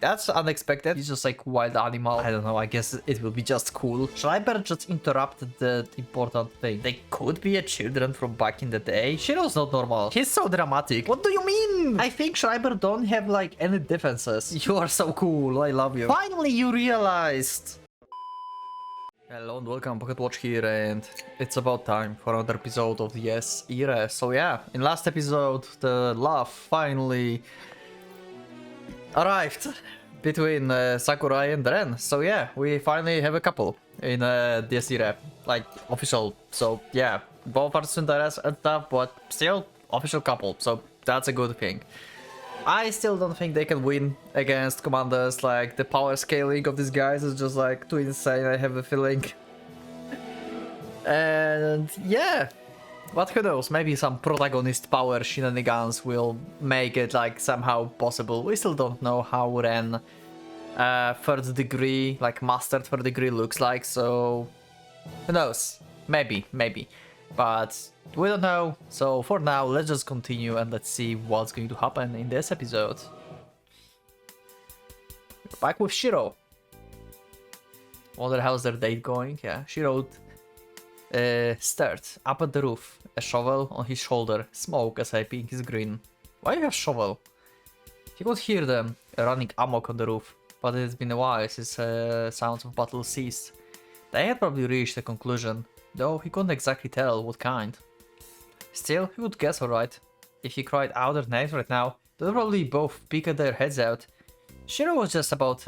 That's unexpected. He's just like wild animal. I don't know, I guess it will be just cool. Schreiber just interrupted the important thing. They could be a children from back in the day. Shiro's not normal. He's so dramatic. What do you mean? I think Schreiber don't have like any defenses. You are so cool. I love you. Finally you realized. Hello and welcome, PocketWatch here, and it's about time for another episode of Yes, Irae. So yeah, in last episode, the love finally arrived between Sakurai and Ren. So yeah, we finally have a couple in Yes, Irae, like official. So yeah, both are Sundares and stuff, but still official couple. So that's a good thing. I still don't think they can win against commanders. Like, the power scaling of these guys is just like too insane, I have a feeling. And yeah, but who knows, maybe some protagonist power shenanigans will make it like somehow possible. We still don't know how Ren third degree, like mastered third degree looks like, so who knows, maybe. But we don't know, so for now, let's just continue and let's see what's going to happen in this episode. We're back with Shiro. Wonder how's their date going? Yeah, Shiro stared up at the roof, a shovel on his shoulder, smoke escaping his grin. Why you have shovel? He could hear them running amok on the roof, but it's been a while since sounds of battle ceased. They had probably reached a conclusion, though he couldn't exactly tell what kind. Still, he would guess alright. If he cried out their names right now, they'd probably both peek their heads out. Shiro was just about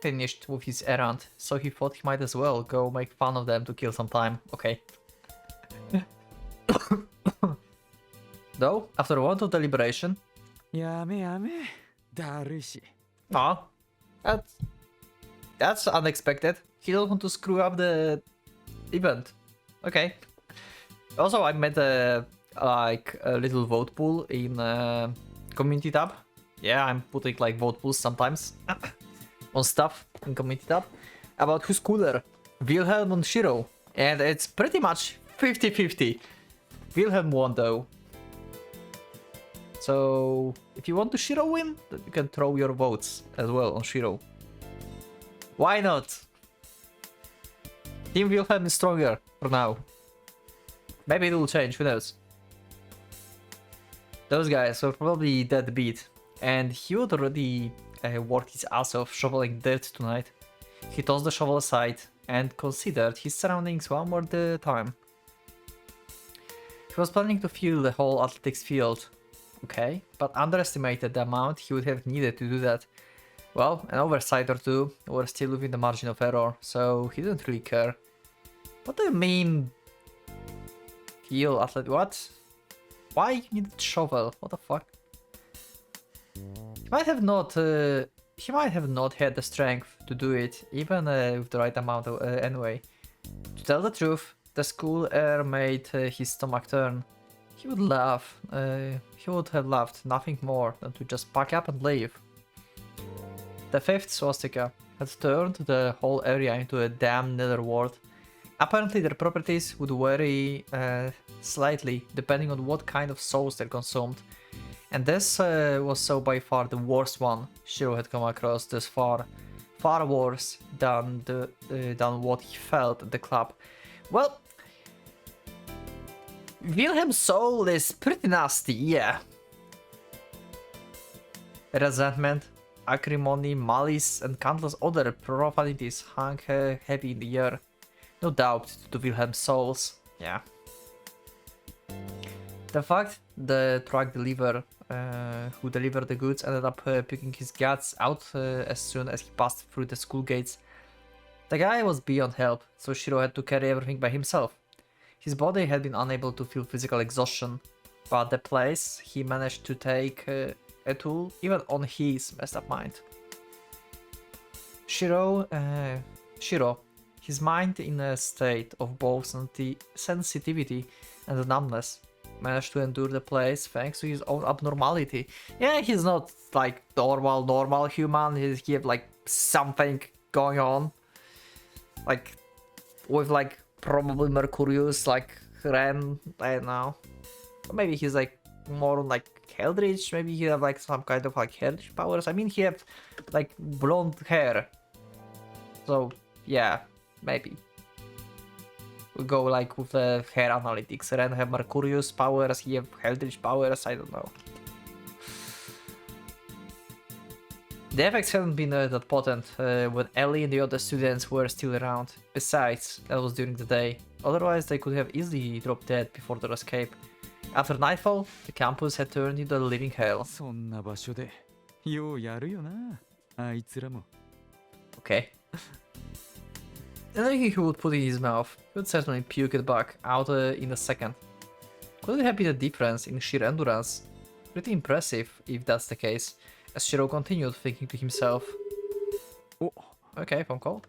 finished with his errand, so he thought he might as well go make fun of them to kill some time. Okay. Though, after a want of deliberation... Aw, that's unexpected. He don't want to screw up the event. Okay. Also, I made a little vote pool in community tab. Yeah, I'm putting like vote pools sometimes on stuff in community tab about who's cooler, Wilhelm and Shiro, and it's pretty much 50-50. Wilhelm won though. So if you want to Shiro win, then you can throw your votes as well on Shiro. Why not? Team Wilhelm is stronger for now. Maybe it will change, who knows. Those guys were probably dead beat, and he would already worked his ass off shoveling dirt tonight. He tossed the shovel aside and considered his surroundings one more time. He was planning to fill the whole athletics field, okay, but underestimated the amount he would have needed to do that. Well, an oversight or two were still within the margin of error, so he didn't really care. What do you mean? Heal athlete? What? Why you needed shovel? What the fuck? He might have not had the strength to do it, even with the right amount of, anyway. To tell the truth, the school air made his stomach turn. He would laugh. He would have loved nothing more than to just pack up and leave. The fifth swastika had turned the whole area into a damn netherworld. Apparently their properties would vary slightly depending on what kind of souls they consumed. And this was so by far the worst one Shiro had come across this far. Far worse than what he felt at the club. Well, Wilhelm's soul is pretty nasty, yeah. Resentment, acrimony, malice, and countless other profanities hung heavy in the air. No doubt to Wilhelm's souls, yeah. The fact the truck who delivered the goods ended up picking his guts out as soon as he passed through the school gates. The guy was beyond help, so Shiro had to carry everything by himself. His body had been unable to feel physical exhaustion, but the place he managed to take a toll even on his messed up mind. Shiro, his mind in a state of both sensitivity and numbness, managed to endure the place thanks to his own abnormality. Yeah, he's not like normal human, he have like something going on. Like, with like probably Mercurius, like Ren, I don't know. Or maybe he's like more like Eldritch, maybe he have like some kind of like Eldritch powers. I mean, he have like blonde hair. So yeah, maybe. We go like with the hair analytics. Ren have Mercurius powers, he have Eldritch powers, I don't know. The effects hadn't been that potent when Ellie and the other students were still around. Besides, that was during the day. Otherwise, they could have easily dropped dead before their escape. After nightfall, the campus had turned into a living hell. Okay. Anything he would put in his mouth, he would certainly puke it back out in a second. Could it have been a difference in sheer endurance? Pretty impressive, if that's the case, as Shiro continued thinking to himself. Oh, okay, phone call.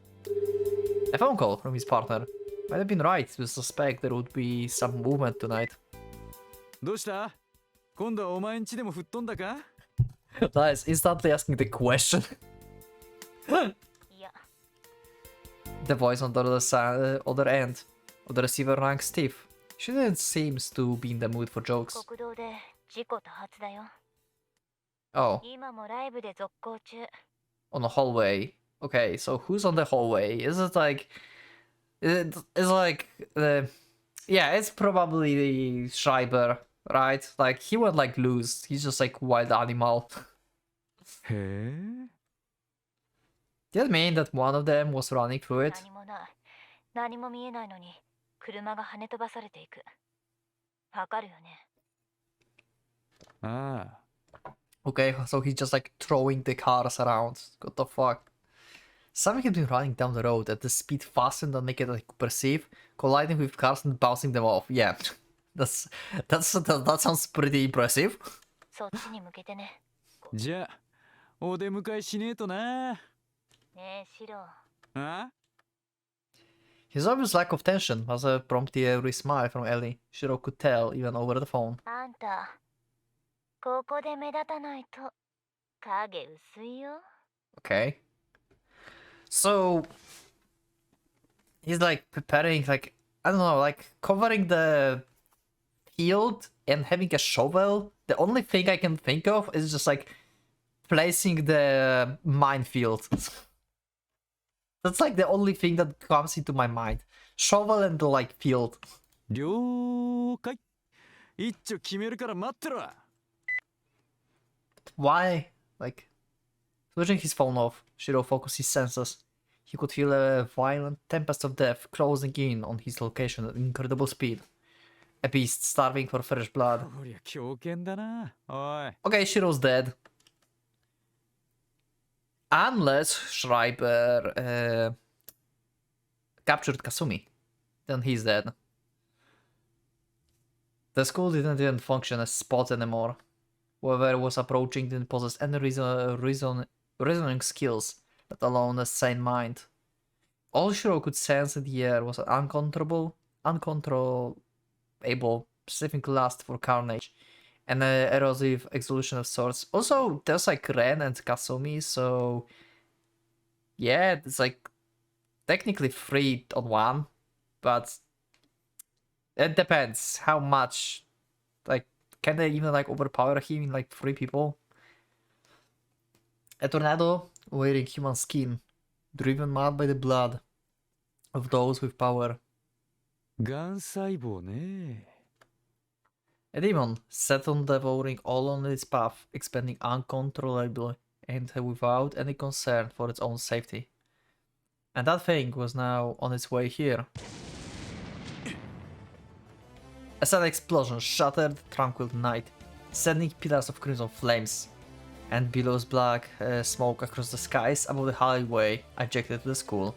A phone call from his partner. Might have been right to suspect there would be some movement tonight. Nice, instantly asking the question. The voice on the other end of the receiver rang stiff. She didn't seem to be in the mood for jokes. Oh. On the hallway. Okay, so who's on the hallway? Is it like... It's like... yeah, it's probably the Schreiber, right? Like, he went like loose. He's just like wild animal. Did it mean that one of them was running through it? Okay, so he's just like throwing the cars around. What the fuck? Something had been running down the road at the speed faster than they could like perceive, colliding with cars and bouncing them off. Yeah, that sounds pretty impressive. His obvious lack of tension was a promptly every smile from Ellie. Shiro could tell even over the phone. Okay. So he's like preparing, like, I don't know, like covering the field and having a shovel. The only thing I can think of is just like placing the minefield. That's like the only thing that comes into my mind. Shovel and the like field. Why? Like, switching his phone off, Shiro focused his senses. He could feel a violent tempest of death closing in on his location at incredible speed. A beast starving for fresh blood. Okay, Shiro's dead. Unless Schreiber captured Kasumi, then he's dead. The school didn't even function as spot anymore. Whoever was approaching didn't possess any reasoning skills, let alone a sane mind. All Shiro could sense in the air was an uncontrollable, sniffing lust for carnage, and an erosive exhaustion of sorts. Also, there's like Ren and Kasumi, so yeah, it's like technically 3-on-1, but it depends how much. Like, can they even like overpower him in like 3 people? A tornado wearing human skin, driven mad by the blood of those with power. A demon set on devouring all on its path, expanding uncontrollably and without any concern for its own safety. And that thing was now on its way here. A sudden explosion shattered the tranquil night, sending pillars of crimson flames and billows black smoke across the skies above the highway ejected to the school.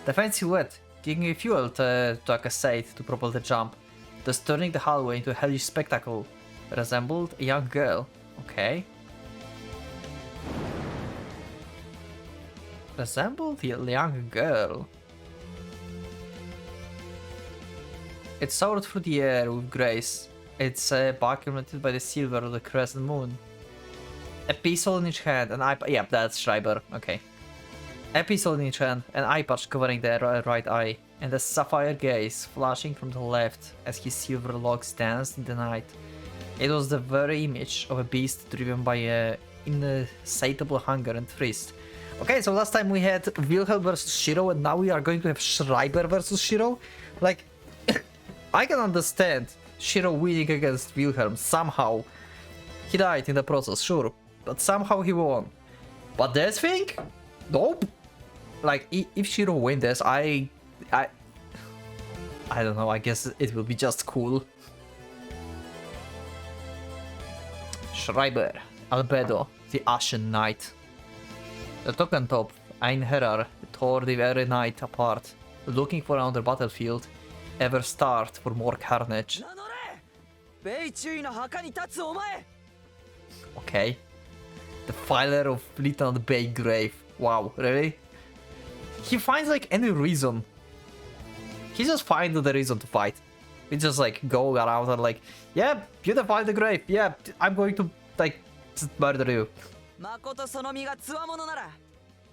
The faint silhouette, giving it fuel to Akasate to propel the jump, thus turning the hallway into a hellish spectacle, resembled a young girl. Okay. Resembled a young girl. It soared through the air with grace, its back illuminated by the silver of the crescent moon. A pistol in each hand, an eye... Yeah, that's Schreiber, okay. A pistol in each hand, an eye patch covering the right eye, and a sapphire gaze flashing from the left as his silver locks danced in the night. It was the very image of a beast driven by a insatiable hunger and thirst. Okay, so last time we had Wilhelm versus Shiro, and now we are going to have Schreiber versus Shiro. Like, I can understand Shiro winning against Wilhelm somehow. He died in the process, sure, but somehow he won. But this thing? Nope. Like, if Shiro wins this, I don't know, I guess it will be just cool. Schreiber, Albedo, the Ashen Knight. The token top, Einherjar, tore the very night apart, looking for another battlefield, ever start for more carnage. Okay. The Filer of Lieutenant Bay Grave. Wow, really? He finds like any reason. He just finds the reason to fight. He just like go around and like, yeah, you defy the grave. Yeah, I'm going to like just murder you. 誠その身が強者なら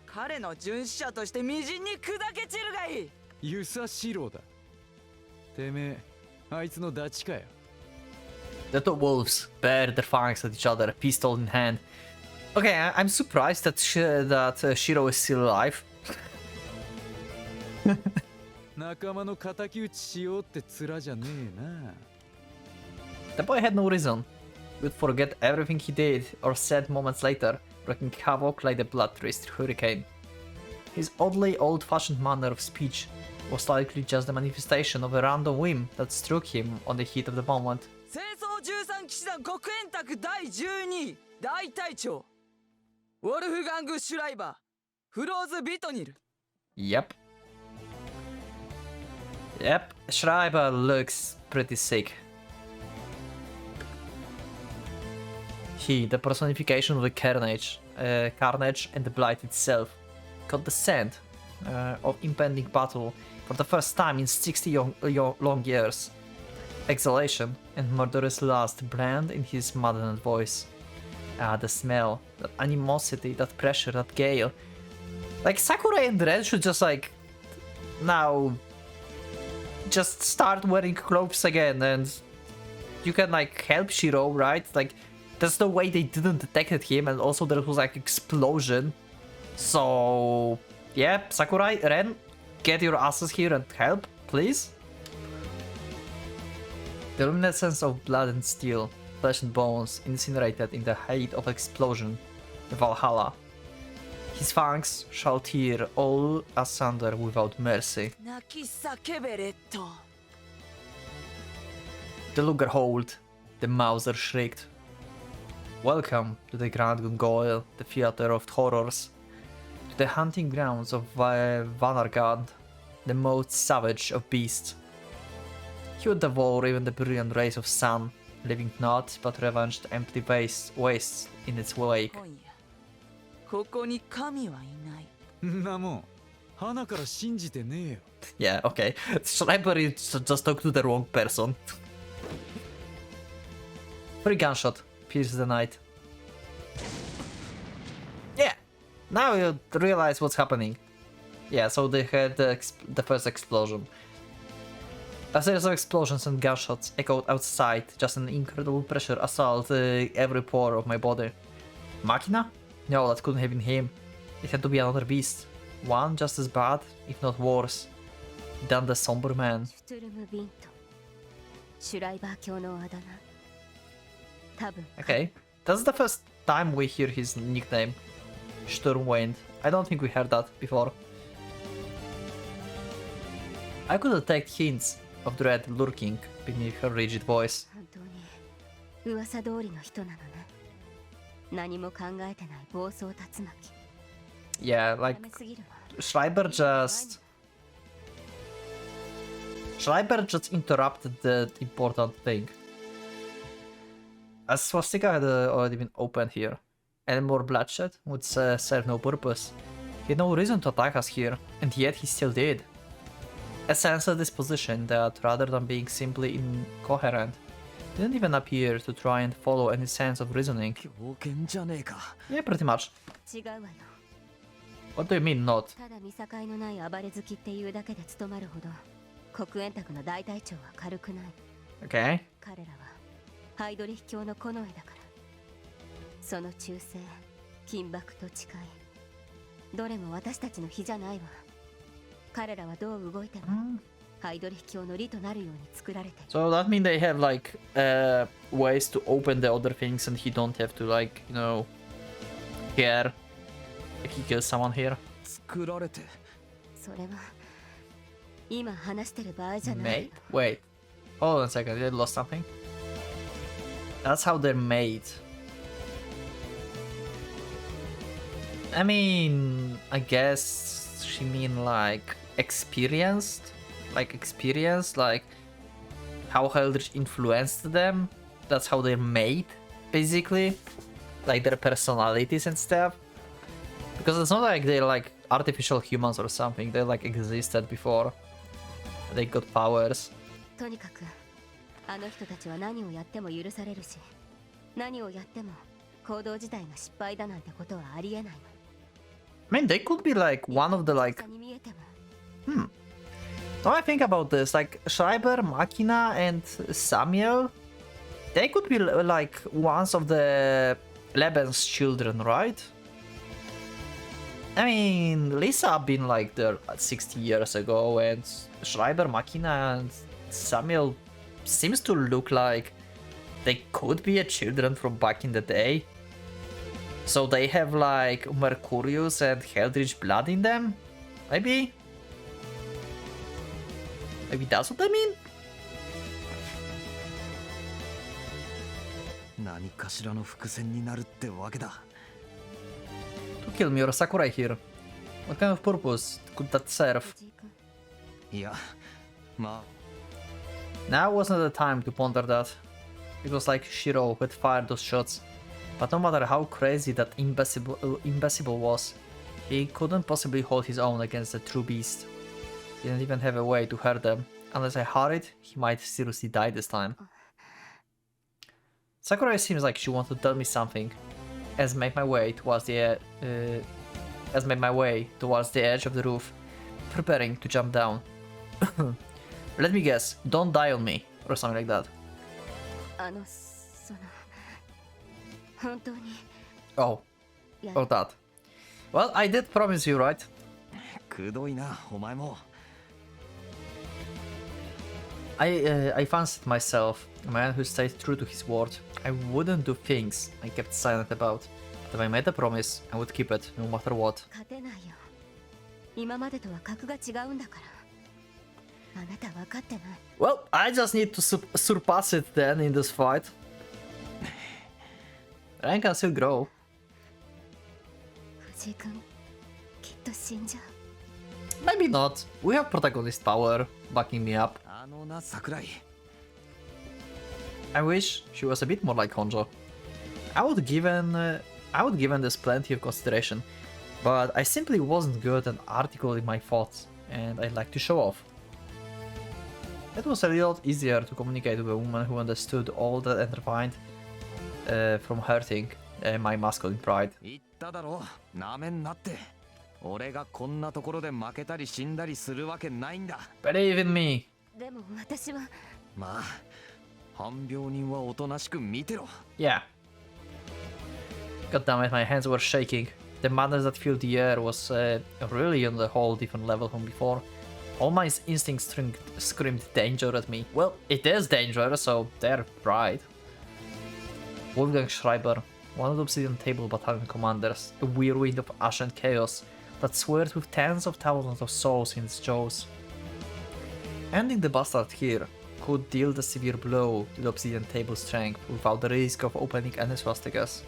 彼の殉死者として微塵に砕け散るがいい。ユサシロだ。てめえ、あいつのダチかよ。The two wolves bare their fangs at each other, pistol in hand. Okay, I'm surprised that Shiro is still alive. 仲間の敵討ちしようって面じゃねえな。The boy had no reason. He would forget everything he did or said moments later, wreaking havoc like the bloodthirsty hurricane. His oddly old-fashioned manner of speech was likely just the manifestation of a random whim that struck him on the heat of the moment. 清掃13騎士団国演卓第12大隊長ウォルフガング・シュライバーフローズ・ビトニル Yep. Yep, Schreiber looks pretty sick. He, the personification of the carnage and the blight itself, got the scent of impending battle for the first time in 60 long years. Exhalation and murderous lust blend in his maddened voice. Ah, the smell, that animosity, that pressure, that gale. Like, Sakurai and Ren should just like now just start wearing clothes again, and you can like help Shiro, right? Like, there's no way they didn't detect him, and also there was like explosion. So yeah, Sakurai, Ren, get your asses here and help, please. The luminescence of blood and steel, flesh and bones incinerated in the height of explosion, the Valhalla. His fangs shall tear all asunder without mercy. The Luger hold, the Mauser shrieked. Welcome to the Grand Gungoil, the theater of horrors, to the hunting grounds of Vanargard, the most savage of beasts. He would devour even the brilliant rays of sun, leaving naught but revenged empty wastes in its wake. ここに神はいない。なもん、花から信じてねえよ。Yeah, okay. Schreiber just talked to the wrong person. Free gunshot, pierce the night. Yeah, now you realize what's happening. Yeah, so they had the first explosion. A series of explosions and gunshots echoed outside, just an incredible pressure assault every pore of my body. Machina? No, that couldn't have been him. It had to be another beast. One just as bad, if not worse, than the Somber Man. Okay, that's the first time we hear his nickname, Sturmwind. I don't think we heard that before. I could detect hints of dread lurking beneath her rigid voice. Yeah, like Schreiber just interrupted the important thing. As swastika had already been opened here, and more bloodshed would serve no purpose. He had no reason to attack us here, and yet he still did. A sense of disposition that, rather than being simply incoherent, didn't even appear to try and follow any sense of reasoning. Yeah, pretty much. What do you mean, not? Okay. その忠誠、緊縛と誓い、どれも私たちの比じゃないわ。彼らはどう動いてもハイドリヒ教の利となるように作られてる。 So that means they have like ways to open the other things and he don't have to like, you know, care if he kills someone here. 作られて。それは今話してる場合じゃない。 Made? Wait. Hold on a second, they lost something. That's how they're made. I mean, I guess she mean like experienced? Like how Eldritch influenced them. That's how they're made, basically. Like their personalities and stuff. Because it's not like they're like artificial humans or something. They like existed before. They got powers. とにかくあの人たちは何をやっても許されるし、何をやっても行動自体が失敗だなんてことはありえないの。 I mean, they could be like one of the like... に見えても Now I think about this, like Schreiber, Machina, and Samuel, they could be like ones of the Leben's children, right? I mean, Lisa been like there 60 years ago, and Schreiber, Machina, and Samuel seems to look like they could be a children from back in the day. So they have like Mercurius and Eldritch blood in them? Maybe? Maybe that's what I mean? 何かしらの伏線になるってわけだ。To kill me or Sakurai here. What kind of purpose could that serve? 藤井君、いや、ま Now wasn't the time to ponder that. It was like Shiro who had fired those shots. But no matter how crazy that imbecile was, he couldn't possibly hold his own against the true beast. He didn't even have a way to hurt them. Unless I hurried, he might seriously die this time. Sakurai seems like she wants to tell me something. As made my way towards the edge of the roof, preparing to jump down. Let me guess, don't die on me, or something like that. その本当に Oh, や oh that. Well, I did promise you, right? くどいな、お前も。I fancied myself a man who stayed true to his word. I wouldn't do things I kept silent about. But if I made a promise, I would keep it, no matter what. 勝てないよ。今までとは格が違うんだから。あなた分かってない。 Well, I just need to surpass it then in this fight. I can still grow. 藤井君、きっと死んじゃう。 Maybe not. We have protagonist power backing me up. あのな、桜井。I wish she was a bit more like Honjo. I would given this plenty of consideration, but I simply wasn't good and articulate in my thoughts, and I like to show off. It was a lot easier to communicate with a woman who understood all that intertwined from hurting my masculine pride. 言っただろ、なめんなって。俺がこんなところで負けたり死んだりするわけないんだ。Believe in me. でも私は。まあ、半病人はおとなしく見てろ。Yeah. God damn it, my hands were shaking. The madness that filled the air was really on a whole different level from before. All my instincts screamed danger at me. Well, it is danger, so they're right. Wolfgang Schreiber, one of the Obsidian Table Battalion commanders, a whirlwind of ash and chaos that swirled with tens of thousands of souls in its jaws. Ending the bastard here could deal the severe blow to the Obsidian Table's strength without the risk of opening any swastikas.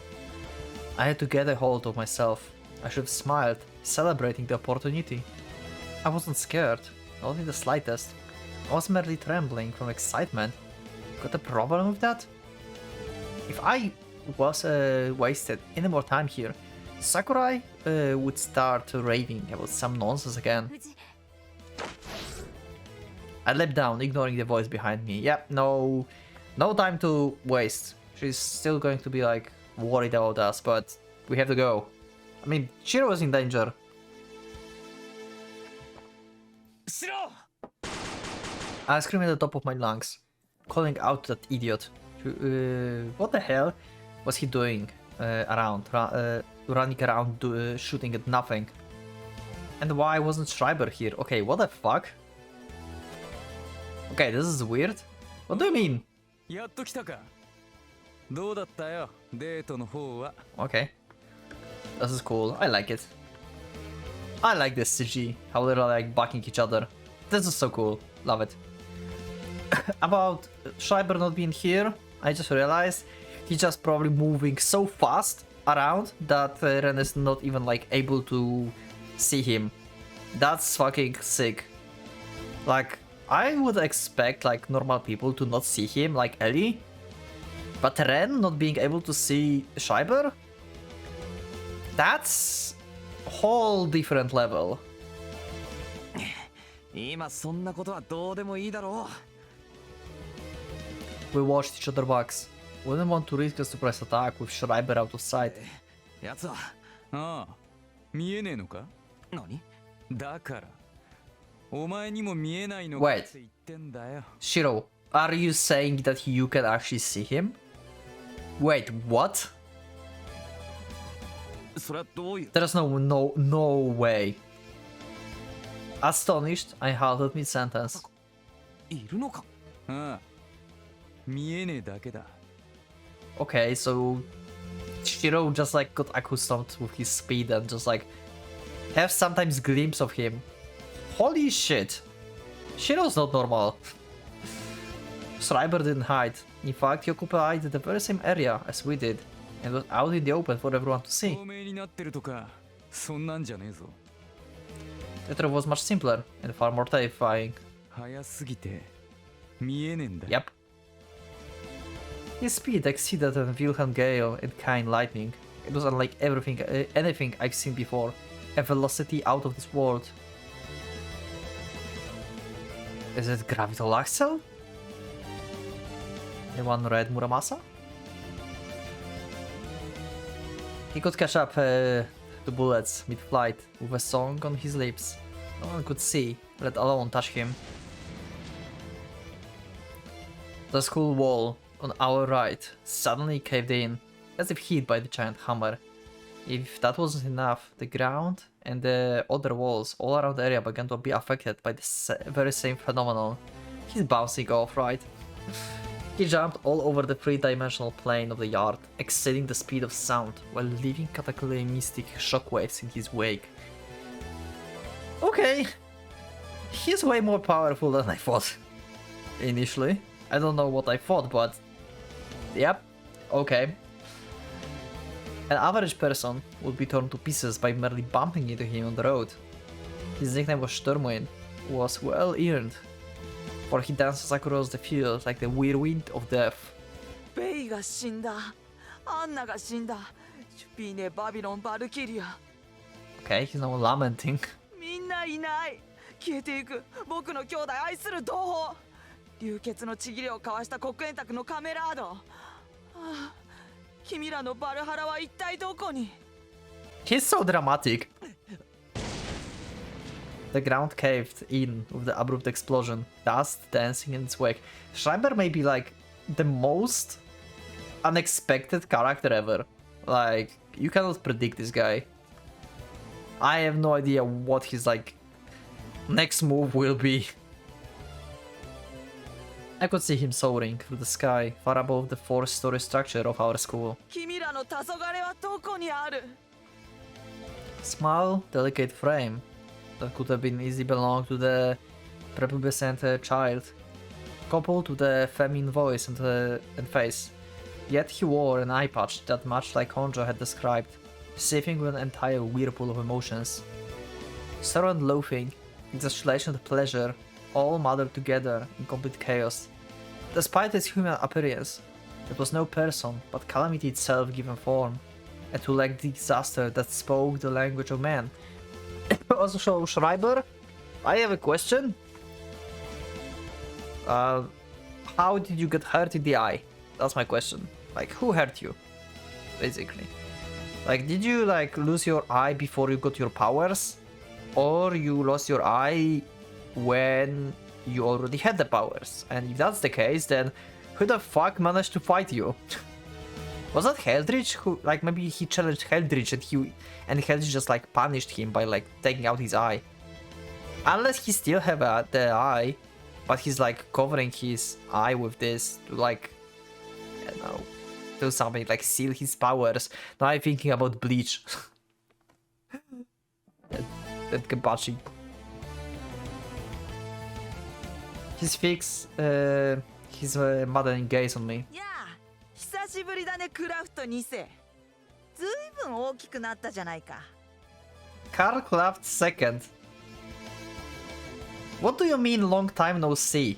I had to get a hold of myself. I should have smiled, celebrating the opportunity. I wasn't scared, not in the slightest. I was merely trembling from excitement. Got a problem with that? If I was wasted any more time here, Sakurai would start raving about some nonsense again. 藤井 I leapt down, ignoring the voice behind me. Yep, no time to waste. She's still going to be like worried about us, but we have to go. I mean, Shiro was in danger. しろ I screamed at the top of my lungs, calling out to that idiot. What the hell was he doing? running around shooting at nothing. And why wasn't Schreiber here? Okay, what the fuck? Okay, this is weird. What do you mean? やっと来たか。どうだったよ、デートの方は。Okay. This is cool. I like it. I like this CG. How they're like bucking each other. This is so cool. Love it. About Schreiber not being here, I just realized he's just probably moving so fast around that Ren is not even like able to see him. That's fucking sick. Like, I would expect like normal people to not see him, like Ellie. But Ren not being able to see Schreiber? That's a whole different level. 今そんなことはどうでもいいだろ We watched each other box. Wouldn't want to risk a surprise attack with Schreiber out of sight. う。やつは。ああ、見えねえのか。何？だから、お前にも見えないの Wait. かって言ってんだよ。 Shiro, are you saying that you can actually see him? Wait, what? それはどういう。 There's no way. Astonished, I halted mid-sentence. いるのか。ああ、見えねえだけだ。Okay, so Shiro just like got accustomed with his speed and just like have sometimes glimpse of him. Holy shit. Shiro's not normal. Schreiber didn't hide. In fact, he occupied the very same area as we did and was out in the open for everyone to see. 透明になってるとか、そんなんじゃねえぞ。 The truth was much simpler and far more terrifying. 早すぎて見えねえんだ。 Yep. His speed exceeded an Wilhelm Gale and kind lightning. It was unlike anything I've seen before. A velocity out of this world. Is it Gravital Axel? Anyone read Muramasa? He could catch up to bullets mid-flight with a song on his lips. No one could see, let alone touch him. The school wall on our right suddenly caved in, as if hit by the giant hammer. If that wasn't enough, the ground and the other walls all around the area began to be affected by the very same phenomenon. He's bouncing off, right? He jumped all over the three-dimensional plane of the yard, exceeding the speed of sound, while leaving cataclysmic shockwaves in his wake. Okay, he's way more powerful than I thought. Initially. I don't know what I thought, but... Yep, okay. An average person would be torn to pieces by merely bumping into him on the road. His nickname was Stormwind, was well earned, for he dances across the field like the whirlwind of death. ベイが死んだ。アンナが死んだ。シュピーネ、バビロン、バルキリア。 Okay, he's now lamenting. みんないない。消えていく。僕の兄弟愛する同胞。流血のちぎりを交わした黒煙卓のカメラード。ああ、君らのバルハラは一体どこに。 He's so dramatic. The ground caved in with the abrupt explosion, dust dancing in its wake. Schreiber may be like the most unexpected character ever. Like, you cannot predict this guy. I have no idea what his like next move will be. I could see him soaring through the sky, far above the 4-story structure of our school. 君らの黄昏はどこにある。 Small, delicate frame that could have been easily belonged to the prepubescent child, coupled to the feminine voice and face. Yet he wore an eye patch that much like Honjo had described, seething with an entire whirlpool of emotions. Sorrow and loathing, exasperation and pleasure, all muddled together in complete chaos. Despite his human appearance, it was no person, but calamity itself given form, a two-legged disaster that spoke the language of man. Also, Schreiber, I have a question. How did you get hurt in the eye? That's my question. Like, who hurt you? Basically. Like, did you, like, lose your eye before you got your powers? Or you lost your eye when you already had the powers? And if that's the case, then who the fuck managed to fight you? Was that Heldrich who, like, maybe he challenged Heldrich and Heldrich just like punished him by like taking out his eye. Unless he still have the eye, but he's like covering his eye with this to like, I don't know, do something like seal his powers. Now I'm thinking about Bleach. that Gabachi. He's fixed his mothering gaze on me. やあ久しぶりだねクラフト2世ずいぶん大きくなったじゃないか Carl laughed second. What do you mean long time no see?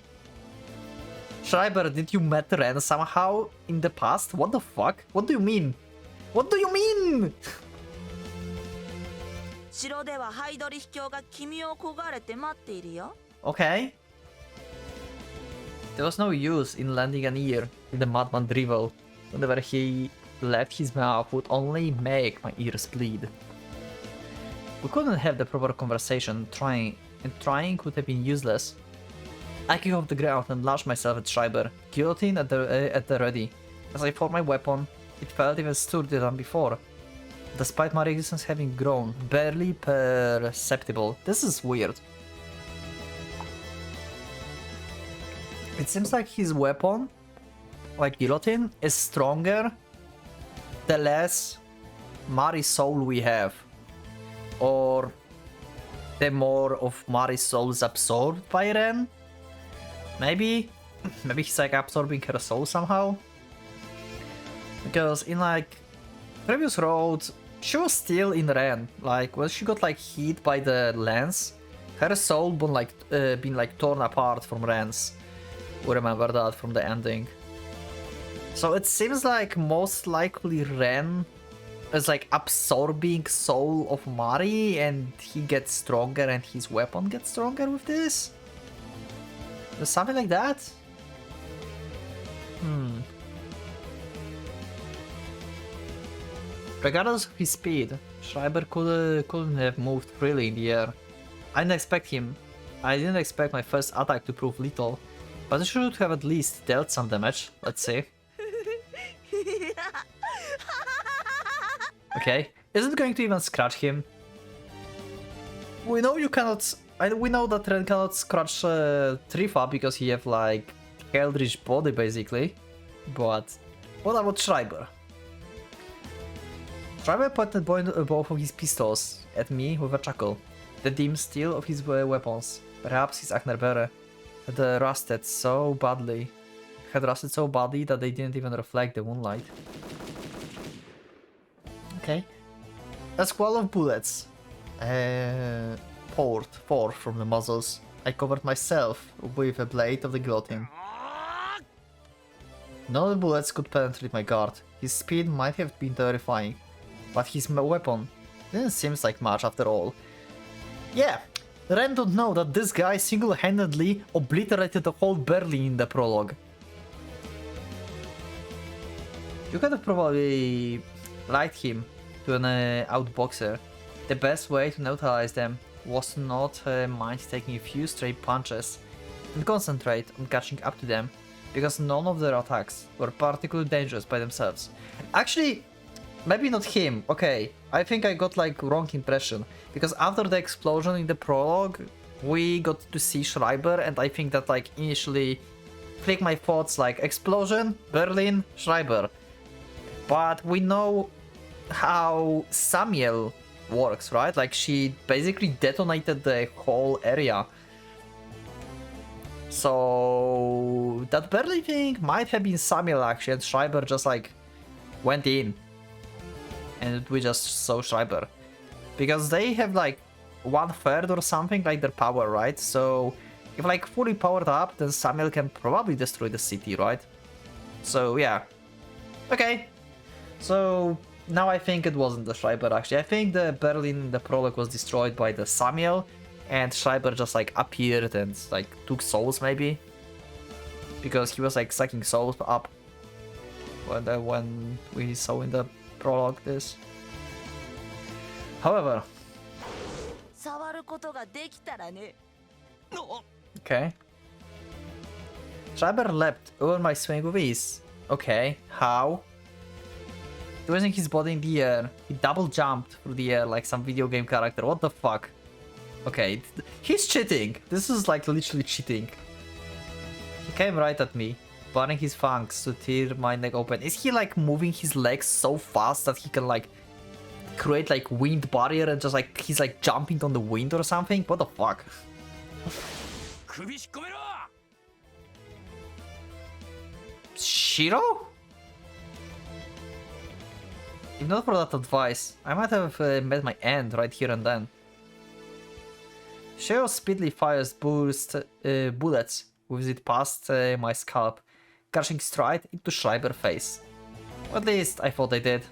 Schreiber, did you meet Ren somehow in the past? What the fuck? What do you mean? What do you mean? 城ではハイドリヒ教が君を焦がれて待っているよ Okay. There was no use in lending an ear in the madman drivel. Whenever he left his mouth would only make my ears bleed. We couldn't have the proper conversation, trying would have been useless. I kicked off the ground and launched myself at Schreiber, guillotine at the ready. As I fought my weapon, it felt even sturdier than before. Despite my resistance having grown, barely perceptible. This is weird. It seems like his weapon, like guillotine, is stronger the less Mari's soul we have. Or the more of Mari's soul is absorbed by Ren. Maybe he's like absorbing her soul somehow. Because in like previous roads, she was still in Ren. Like when she got like hit by the lens, her soul been like torn apart from Ren's. We remember that from the ending. So it seems like most likely Ren is like absorbing soul of Mari and he gets stronger and his weapon gets stronger with this? Something like that? Regardless of his speed, Schreiber couldn't have moved freely in the air. I didn't expect my first attack to prove lethal, but it should have at least dealt some damage. Let's see. Okay, isn't going to even scratch him. We know you cannot. We know that Ren cannot scratch Trifa because he have like Eldritch body basically. But what about Schreiber? Schreiber pointed both of his pistols at me with a chuckle. The dim steel of his weapons, perhaps his Aknerbere, had rusted so badly that they didn't even reflect the moonlight. Okay. A squall of bullets poured forth from the muzzles. I covered myself with a blade of the guillotine. None of the bullets could penetrate my guard. His speed might have been terrifying, but his weapon didn't seem like much after all. Yeah, Ren don't know that this guy single-handedly obliterated the whole Berlin in the prologue. You could have probably liked him to an outboxer. The best way to neutralize them was to not mind taking a few straight punches and concentrate on catching up to them, because none of their attacks were particularly dangerous by themselves. Actually, maybe not him, okay, I think I got like wrong impression, because after the explosion in the prologue, we got to see Schreiber, and I think that like initially clicked my thoughts like explosion, Berlin, Schreiber. But we know how Samuel works, right? Like she basically detonated the whole area. So that Berlin thing might have been Samuel actually, and Schreiber just like went in. And we just saw Schreiber. Because they have like 1/3 or something like their power, right? So if like fully powered up, then Samuel can probably destroy the city, right? So yeah. Okay. So now I think it wasn't the Schreiber actually. I think the Berlin, the prologue was destroyed by the Samuel, and Schreiber just like appeared and like took souls maybe. Because he was like sucking souls up when we saw in the prologue this. However, 触ることができたらね okay. Schreiber leapt over my swing with ease. Okay, how? Raising his body in the air. He double jumped through the air like some video game character. What the fuck? Okay, he's cheating. This is like literally cheating. He came right at me, baring his fangs to tear my neck open. Is he like moving his legs so fast that he can like create like wind barrier and just like he's like jumping on the wind or something? What the fuck? Shiro? If not for that advice, I might have met my end right here and then. Shiro speedily fires bullets with it past my scalp, crashing straight into Schreiber's face. At least I thought I did.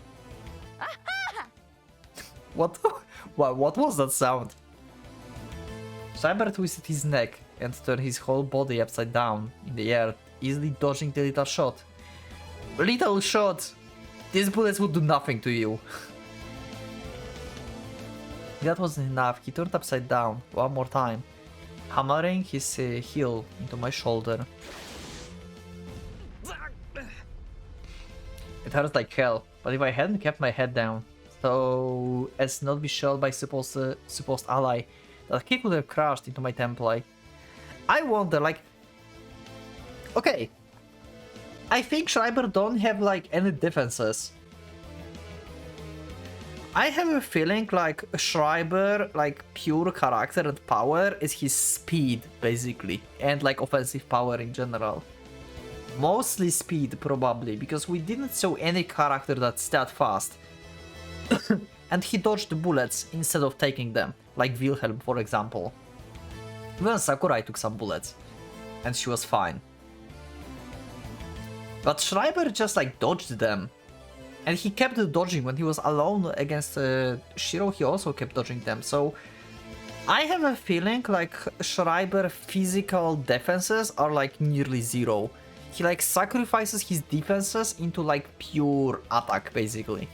What? What was that sound? Schreiber twisted his neck and turned his whole body upside down in the air, easily dodging the little shot. Little shot! These bullets would do nothing to you. That wasn't enough. He turned upside down one more time, hammering his heel into my shoulder. It hurt like hell, but if I hadn't kept my head down, so as not be shelled by supposed ally, that kick would have crashed into my temple. I wonder, like, okay, I think Schreiber don't have like any defenses. I have a feeling like Schreiber, like pure character and power is his speed basically, and like offensive power in general. Mostly speed probably, because we didn't show any character that's that fast. And he dodged the bullets instead of taking them, like Wilhelm for example. Even Sakurai took some bullets, and she was fine. But Schreiber just like dodged them. And he kept dodging when he was alone against Shiro, he also kept dodging them. So I have a feeling like Schreiber physical defenses are like nearly zero. He like sacrifices his defenses into like pure attack basically.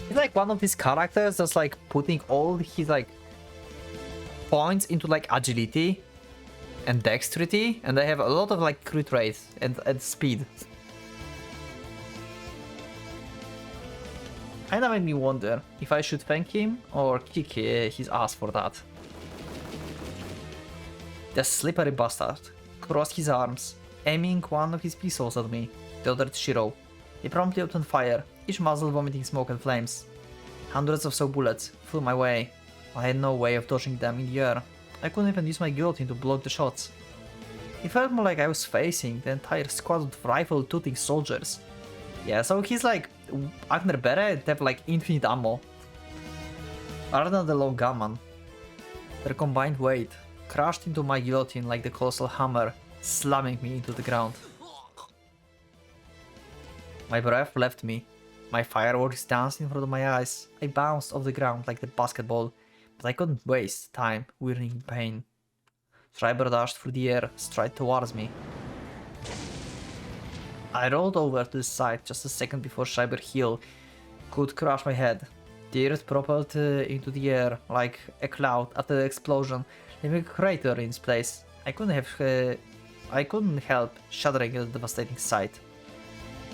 He's like one of these characters that's like putting all his like points into like agility and dexterity, and they have a lot of like crit rate and speed. Kinda made me wonder if I should thank him or kick his ass for that. The slippery bastard crossed his arms, aiming one of his pistols at me, the other at Shiro. He promptly opened fire, each muzzle vomiting smoke and flames. Hundreds of so bullets flew my way. I had no way of dodging them in the air. I couldn't even use my guillotine to block the shots. It felt more like I was facing the entire squad of rifle-tooting soldiers. Yeah, so he's like Agner Bere, they have like infinite ammo. Other than the low gunman. Their combined weight crashed into my guillotine like the colossal hammer, slamming me into the ground. My breath left me. My fireworks danced in front of my eyes. I bounced off the ground like the basketball, but I couldn't waste time whirling in pain. Schreiber dashed through the air, straight towards me. I rolled over to the side just a second before Schreiber's heel could crush my head. The earth propelled into the air like a cloud after the explosion, leaving a crater in its place. I couldn't help shuddering at the devastating sight.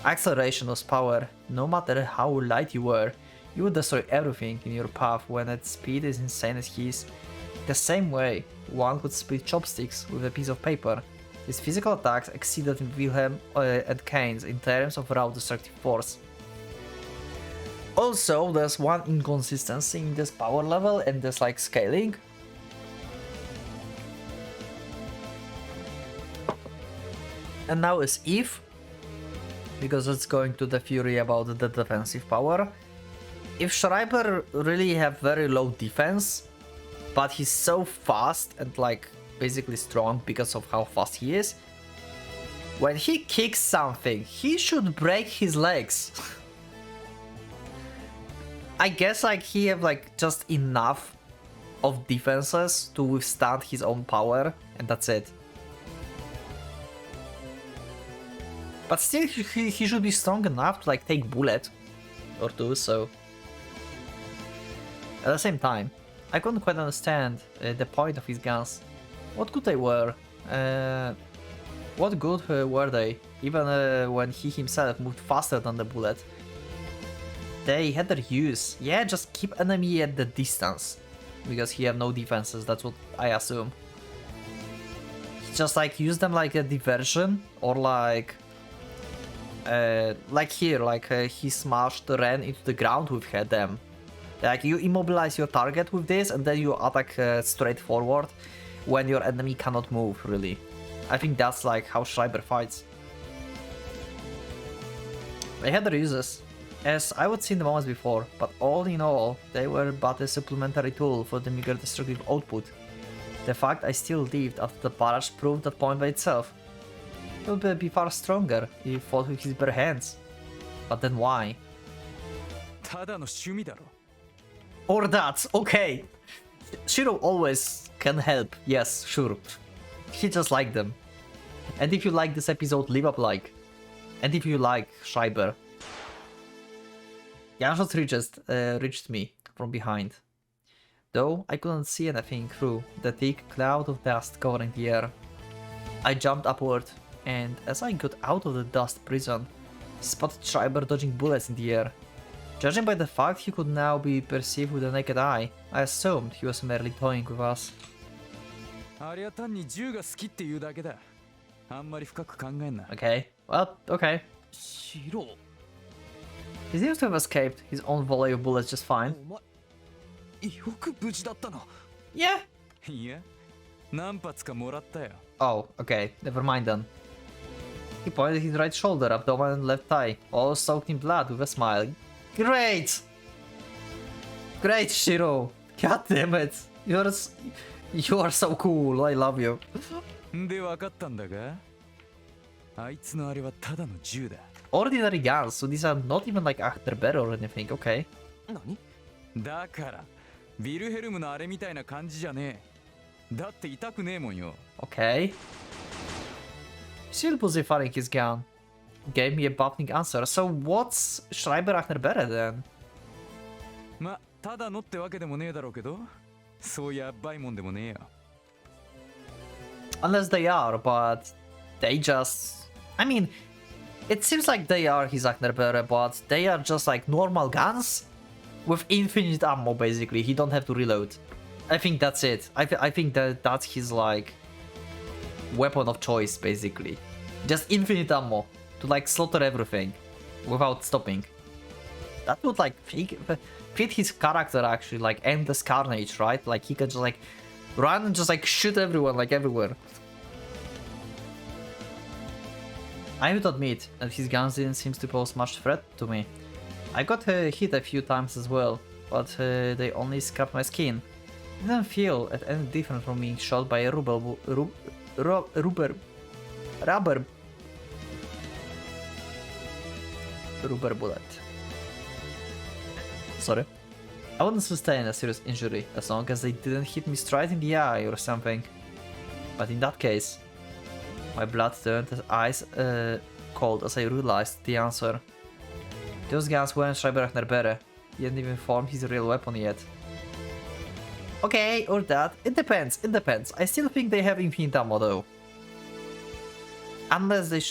Acceleration was power. No matter how light you were, you would destroy everything in your path when its speed is insane as his. The same way one could split chopsticks with a piece of paper. His physical attacks exceeded Wilhelm and Kane's in terms of raw destructive force. Also, there's one inconsistency in this power level and this like scaling. And now is if, because it's going to the fury about the defensive power. If Schreiber really have very low defense, but he's so fast and like basically strong because of how fast he is, when he kicks something, he should break his legs. I guess like he have like just enough of defenses to withstand his own power, and that's it. But still, he should be strong enough to like take bullet or two, so. At the same time, I couldn't quite understand the point of his guns. What good they were? What good were they? Even when he himself moved faster than the bullet. They had their use. Yeah, just keep enemy at the distance. Because he have no defenses, that's what I assume. Just like use them like a diversion or like here, he smashed Ren into the ground with them. Like you immobilize your target with this and then you attack straight forward when your enemy cannot move, really. I think that's like how Schreiber fights. They had their uses, as I would see in the moments before, but all in all, they were but a supplementary tool for the meager destructive output. The fact I still lived after the barrage proved that point by itself. He would be far stronger if he fought with his bare hands. But then why? Or that, okay. Shiro always can help, yes, sure. He just liked them. And if you like this episode, leave a like. And if you like Schreiber. Gunshots reached me from behind. Though I couldn't see anything through the thick cloud of dust covering the air. I jumped upward, and as I got out of the dust prison, spotted Schreiber dodging bullets in the air. Judging by the fact he could now be perceived with the naked eye, I assumed he was merely toying with us. Okay, well, okay. He seems to have escaped his own volley of bullets just fine. Yeah. Oh, okay, never mind then. He pointed his right shoulder, abdomen and left thigh, all soaked in blood with a smile. Great! Great, Shiro! God damn it! You are so cool, I love you. Ordinary guns, so these are not even like Achterberg or anything, okay. Okay. Still busy firing his gun. Gave me a baffling answer, so what's Schreiber Achterberg then? Unless they are, but they just... I mean, it seems like they are his Achterberg, but they are just like normal guns with infinite ammo, basically. He don't have to reload. I think that's it. I think that's his like weapon of choice, basically. Just infinite ammo to like slaughter everything without stopping. That would like fit his character actually, like endless carnage, right? Like he can just like run and just like shoot everyone like everywhere. I would admit that his guns didn't seem to pose much threat to me. I got hit a few times as well, but they only scraped my skin. It didn't feel any different from being shot by a rubber bullet. Sorry. I wouldn't sustain a serious injury as long as they didn't hit me straight in the eye or something. But in that case, my blood turned ice cold as I realized the answer. Those guns weren't Schreiber Achterberg. He hadn't even formed his real weapon yet. Okay, or that. It depends, it depends. I still think they have infinite ammo though. Unless they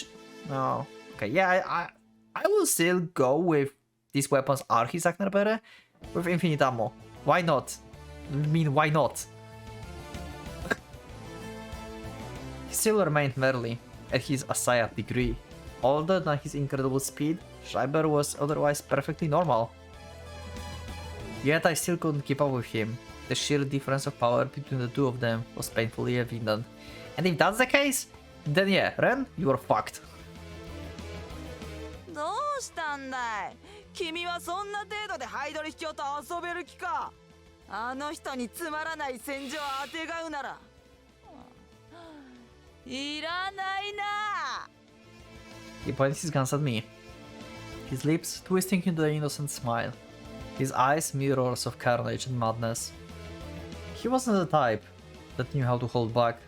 no. Okay, yeah, I will still go with these weapons are his Achterberg with infinite ammo. Why not? I mean, why not? He still remained merely at his Asaya degree. Older than his incredible speed, Schreiber was otherwise perfectly normal. Yet I still couldn't keep up with him. The sheer difference of power between the two of them was painfully evident. And if that's the case, then yeah, Ren, you are fucked. どうしたんだい君はそんな程度でハイドリヒョウと遊べる気かあの人につまらない戦場をあてがうならいらないな He pointed his guns at me, his lips twisting into an innocent smile, his eyes mirrors of carnage and madness. He wasn't the type that knew how to hold back.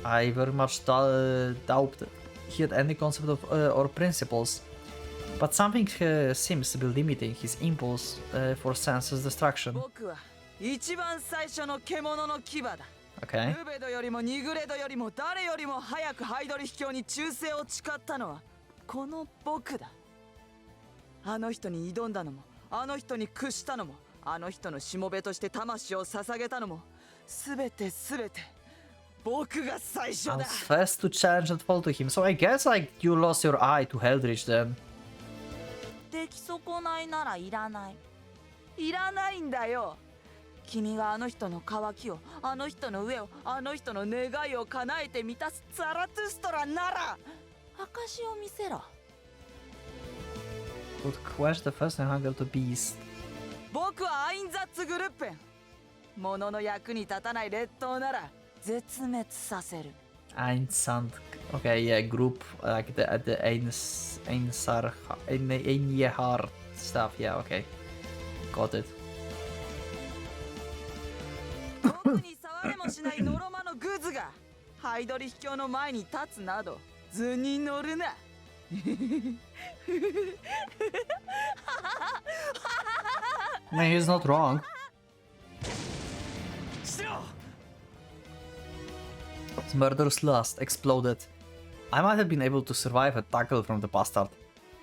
I very much doubted he had any concept of or principles, but something seems to be limiting his impulse for senseless destruction. 僕は一番最初の獣の牙だ Okay. ルベドよりもニグレドよりも誰よりも早くハイドリヒ教に忠誠を誓ったのはこの僕だあの人に挑んだのもあの人に屈したのも、あの人のしもべとして魂を捧げたのも、すべて僕が最初 I だ。 was first to challenge and fall to him, so I guess like you lost your eye to Heldrich then. 出来損ないならいらない。いらないんだよ。君があの人の渇きを、あの人の上を、あの人の願いを叶えて満たすザラトゥストラなら証を見せろ。 Would quench the first and hunger to beast. 僕はアインザッツグループン。物の役に立たない劣等なら絶滅させる。 Einsand. Okay, yeah, group like the Einjehar stuff. Yeah, okay, got it. 僕に触れもしないノロマのグズがハイドリ秘境の前に立つなど図に乗るな。Man, he's not wrong. His murderous lust exploded. I might have been able to survive a tackle from the bastard,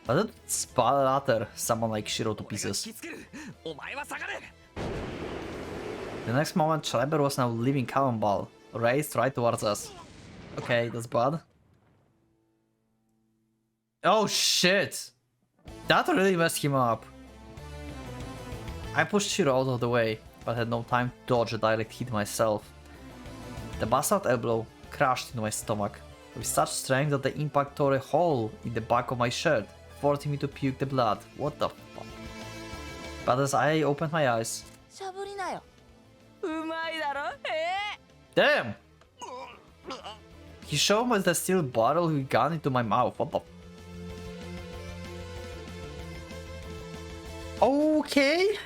but it would splatter someone like Shiro to pieces. The next moment, Schreiber was now leaving Cannonball, raised right towards us. Okay, that's bad. Oh shit! That really messed him up. I pushed Shiro out of the way, but had no time to dodge a direct hit myself. The bastard elbow crashed into my stomach, with such strength that the impact tore a hole in the back of my shirt, forcing me to puke the blood. What the fuck? But as I opened my eyes... しゃぶりなよ。うまいだろ。Damn! He shoved me the steel bottle with gun into my mouth. What the... Okay!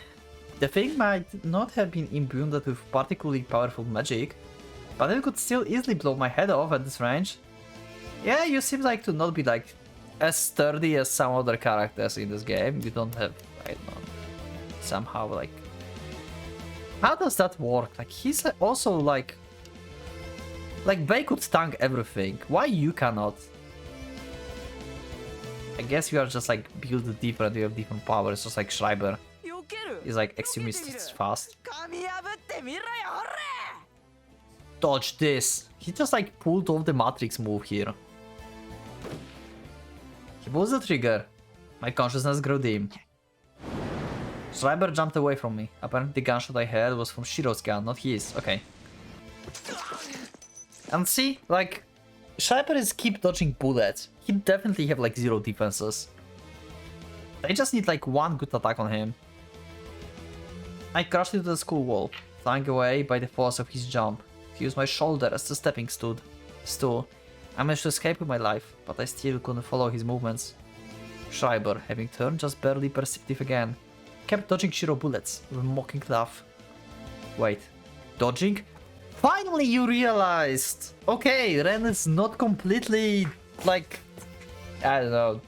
The thing might not have been imbued with particularly powerful magic, but it could still easily blow my head off at this range. Yeah, you seem like to not be like as sturdy as some other characters in this game. You don't have, I don't know, somehow like... How does that work? Like, he's also like... Like, Bei could tank everything. Why you cannot? I guess you are just like built different, you have different powers, just like Schreiber. He's like extremely fast. Dodge this! He just like pulled off the Matrix move here. He pulls the trigger. My consciousness grew dim. Schreiber jumped away from me. Apparently the gunshot I heard was from Shiro's gun, not his. Okay. And see, like, Schreiber is keep dodging bullets. He definitely have like 0 defenses. I just need like one good attack on him. I crashed into the school wall, flying away by the force of his jump. He used my shoulder as the stepping stool. I managed to escape with my life, but I still couldn't follow his movements. Schreiber, having turned just barely perceptive again, kept dodging Shiro bullets with a mocking laugh. Wait, dodging? Finally you realized! Okay, Ren is not completely, like, I don't know.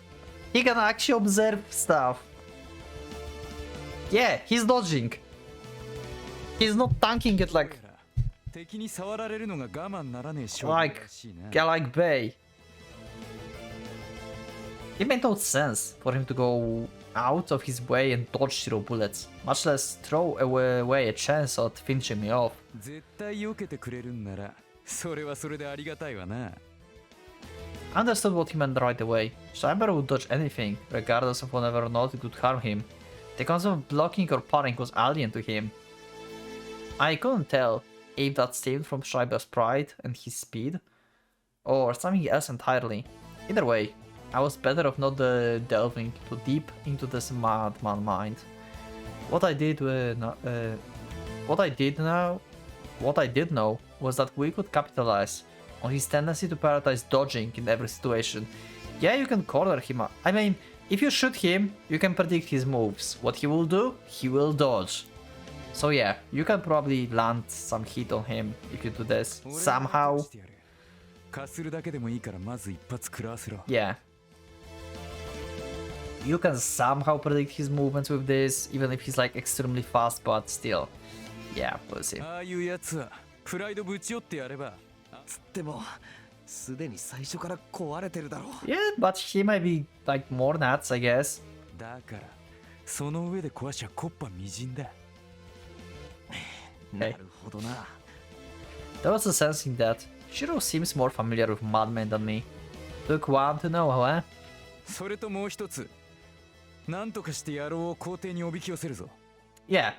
He can actually observe stuff. Yeah, he's dodging. He's not tanking it like Bei. It made no sense for him to go out of his way and dodge Shiro bullets, much less throw away a chance at finishing me off. I understood what he meant right away. Schreiber would dodge anything, regardless of whether or not it would harm him. The concept of blocking or parrying was alien to him. I couldn't tell if that stemmed from Schreiber's pride and his speed, or something else entirely. Either way, I was better off not delving too deep into this madman mind. What I did know was that we could capitalize on his tendency to prioritize dodging in every situation. Yeah, you can corner him. I mean, if you shoot him, you can predict his moves. What he will do, he will dodge. So yeah, you can probably land some hit on him if you do this somehow. Yeah. You can somehow predict his movements with this, even if he's like extremely fast, but still. Yeah, we'll see. Yeah, but he might be like more nuts, I guess. その上で壊しゃコッパみじんだ。なるほどな。 There was a sense in that. Shiro seems more familiar with Madman than me. Took one to know, huh? それともう一つ、なんとかして野郎を校庭におびき寄せるぞ。Yeah,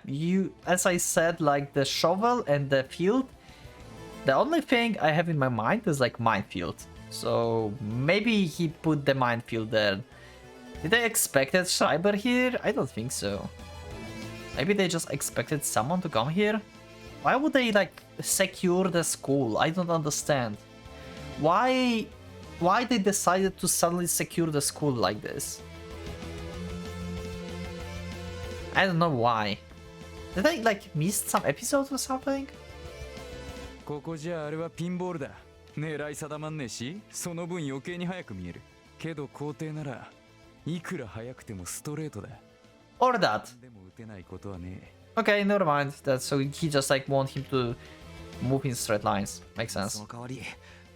as I said, like the shovel and the field, the only thing I have in my mind is like minefield. So maybe he put the minefield there. Did they expected Schreiber here? I don't think so. Maybe they just expected someone to come here? Why would they like secure the school? I don't understand. Why they decided to suddenly secure the school like this? I don't know why. Did I like miss some episodes or something? ここじゃあれはピンボールだ。狙い定まんねえし、その分余計に速く見える。けど校庭ならいくら速くてもストレートだ。 Or that? でも打てないことはねえ。 Okay, never mind. That so he just like want him to move in straight lines. Makes そ sense. の代わり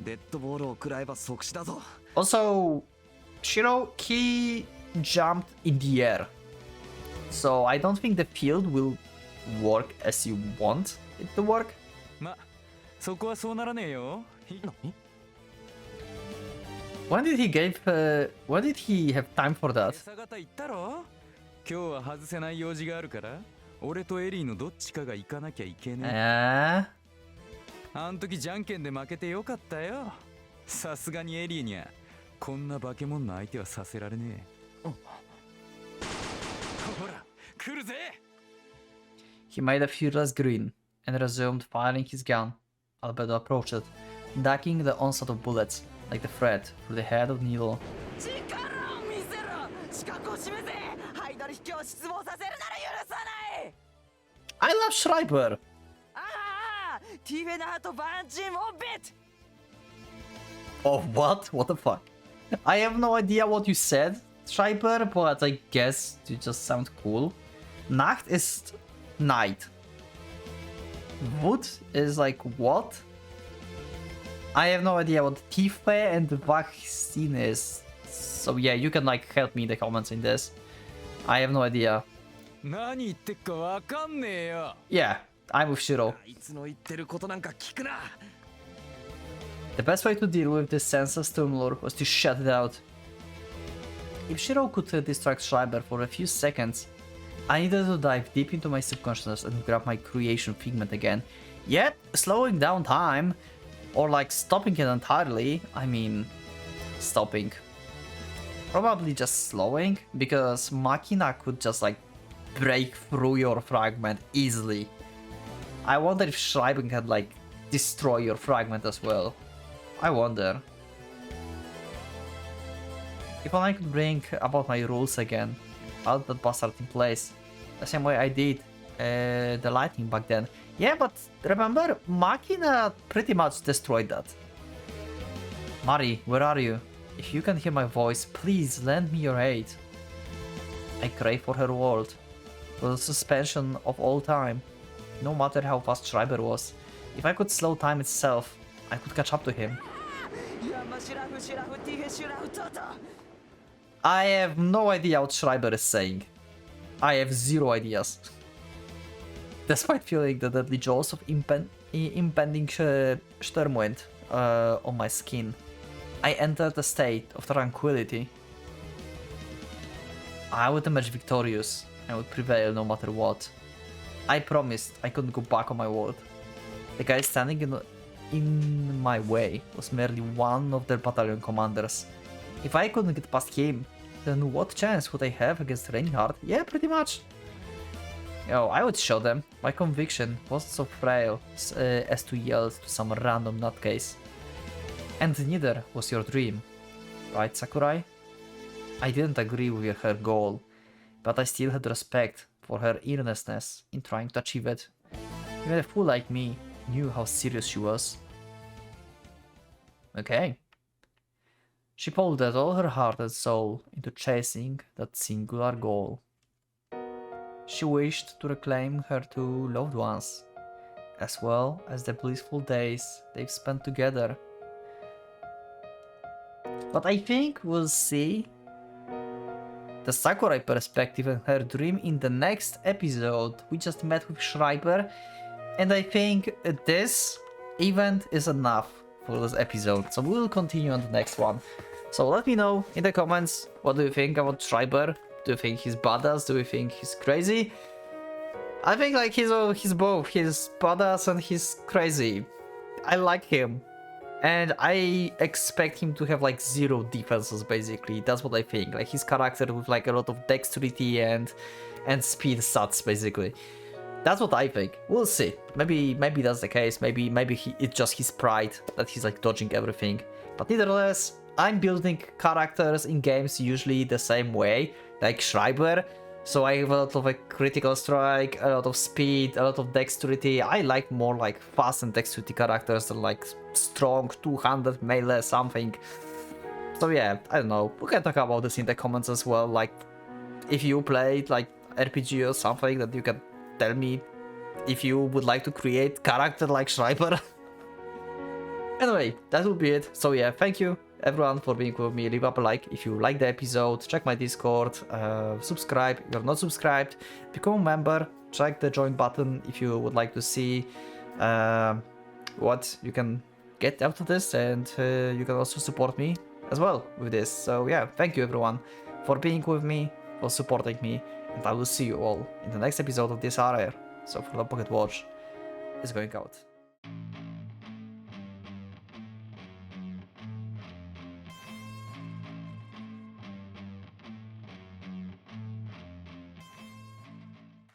デッドボールを食らえば即死だぞ。 Also, Shiro, he jumped in the air. So I don't think the field will work as you want it to work. ま、そこはそうならねえよ。何？ When did he have time for that? 朝方言ったろ。今日は外せない用事があるから、俺とエリーのどっちかが行かなきゃいけねえ。あん時じゃんけんで負けてよかったよ。さすがにエリーにはこんな化け物の相手はさせられねえ。ほら、来るぜ。 He made a furious grin and resumed firing his gun. Albedo approached it, ducking the onslaught of bullets like the thread through the head of Needle. 力を見せろ。資格を示せ。ハイドリヒを失望させるなら許さない。 I love Schreiber! ああ、ティフェナーとバンチンオビット。 Oh, what? What the fuck? I have no idea what you said, Schreiber, but I guess you just sound cool. Nacht is night. Wood is like what? I have no idea what Tife and vaccine is. So yeah, you can like help me in the comments in this. I have no idea. 何言ってっかわかんねえよ。 Yeah, I'm with Shiro. あいつの言ってることなんか聞くな。 The best way to deal with this sense of stimulus was to shut it out. If Shiro could distract Schreiber for a few seconds, I needed to dive deep into my subconsciousness and grab my creation figment again. Yet, slowing down time, or like stopping it entirely, I mean, stopping. Probably just slowing, because Machina could just like break through your fragment easily. I wonder if Schreiber can like destroy your fragment as well. I wonder. If only I could bring about my rules again, out that bastard in place, the same way I did the lightning back then. Yeah, but remember, Machina pretty much destroyed that. Mari, where are you? If you can hear my voice, please lend me your aid. I crave for her world, for the suspension of all time. No matter how fast Schreiber was, if I could slow time itself, I could catch up to him. I have no idea what Schreiber is saying. I have zero ideas. Despite feeling the deadly jaws of impending Sturmwind on my skin, I entered a state of tranquility. I would emerge victorious and would prevail no matter what. I promised I couldn't go back on my word. The guy standing in my way was merely one of their battalion commanders. If I couldn't get past him, then what chance would I have against Reinhardt? Yeah, pretty much. Yo, I would show them. My conviction wasn't so frail as to yield to some random nutcase. And neither was your dream, right, Sakurai? I didn't agree with her goal, but I still had respect for her earnestness in trying to achieve it. Even a fool like me knew how serious she was. Okay. She poured out all her heart and soul into chasing that singular goal. She wished to reclaim her two loved ones, as well as the blissful days they've spent together. But I think we'll see the Sakurai perspective and her dream in the next episode. We just met with Schreiber, and I think this event is enough for this episode, so we'll continue on the next one. So let me know in the comments, what do you think about Schreiber? Do you think he's badass? Do you think he's crazy? I think like he's both. He's badass and he's crazy. I like him. And I expect him to have like 0 defenses basically. That's what I think. Like his character with like a lot of dexterity and speed stats basically. That's what I think. We'll see. Maybe that's the case. Maybe it's just his pride that he's like dodging everything. But nevertheless, I'm building characters in games usually the same way, like Schreiber. So I have a lot of like critical strike, a lot of speed, a lot of dexterity. I like more like fast and dexterity characters than like strong 200 melee something. So yeah, I don't know. We can talk about this in the comments as well. Like if you played like RPG or something, that you can tell me if you would like to create character like Schreiber. Anyway, that will be it. So yeah, thank you everyone for being with me. Leave up a like if you like the episode, check my Discord, subscribe if you're not subscribed, become a member, check the join button if you would like to see what you can get out of this, and you can also support me as well with this. So yeah, thank you everyone for being with me, for supporting me, and I will see you all in the next episode of this irae. So for the Pocket Watch is going out.